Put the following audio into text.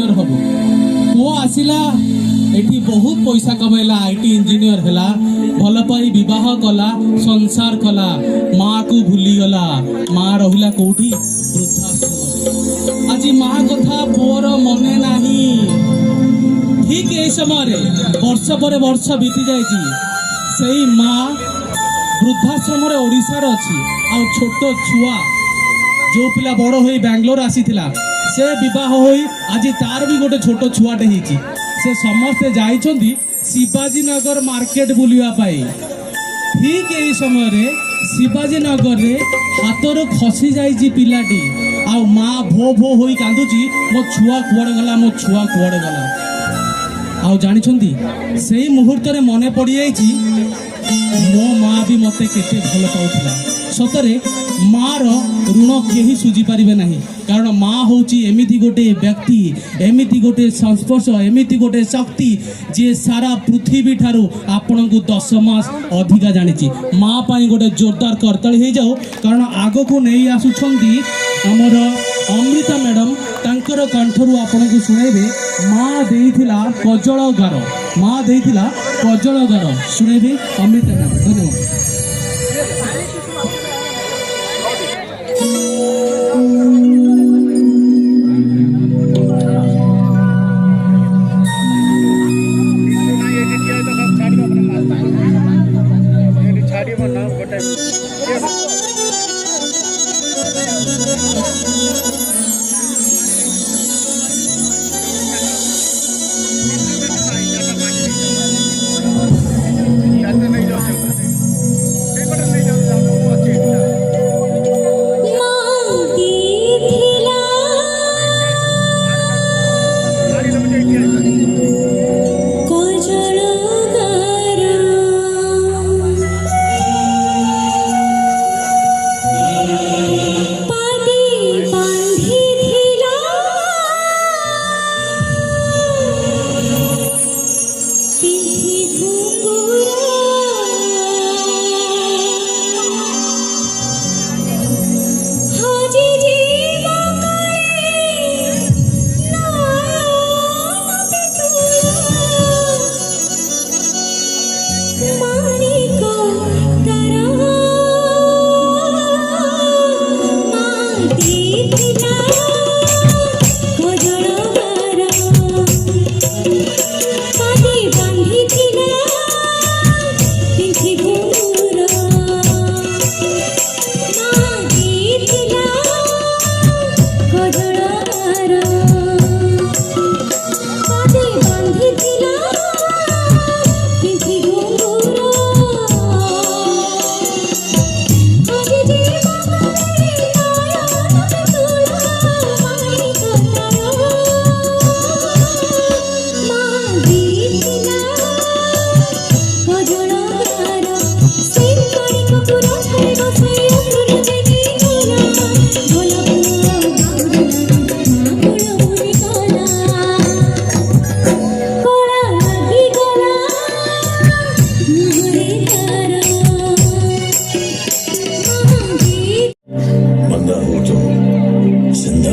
Engineer हबो पुओ आसिला एठी बहुत पैसा कमैला आईटी इंजीनियर हैला भल पाई विवाह कला संसार कला माँ को भूली गला माँ रहिला कोठी वृद्धाश्रम आज माँ कथा पुअर मने नाही ठीक ए समय वर्ष पर वर्ष बीती जाइछि सेही माँ वृद्धाश्रम ओडिशार अच्छी आ छोट छुआ जो पिला बड़ हो बेंगलोर आसीथिला से विवाह होई आज तार भी गोटे छोट छुआटे होती से समस्ते जाइछंती शिवाजी नगर मार्केट बुलिया पाई ठीक यही समय रे शिवाजी नगर रे हाथर खसी जाइछि पिलाटी आ माँ भो भो होई कांदुची मो छुआ कुआड़े गला मो छुआ कुआड़े गला आ जानिछंती सेही मुहूर्त रे मने पड़ी जाइछि मो माँ भी मते केते भल पाउथिला सतरे माँ ऋण केही सुझी पारिबे नहीं कारण माँ होची एमिति गोटे व्यक्ति एमिति गोटे संस्पर्श एमिति गोटे शक्ति जे सारा पृथ्वी ठारू आपण को 10 मास अधिका जानिछि माँ पाई गोटे जोरदार करताली हो जाओ कारण आग को नहीं आसुछंती हमर अमृता मैडम तांकर कंठरू आपण को सुनेबे माँ देइथिला कजल गार माँ देइथिला कजल गार सुनेबे अमृता मैडम धन्यवाद।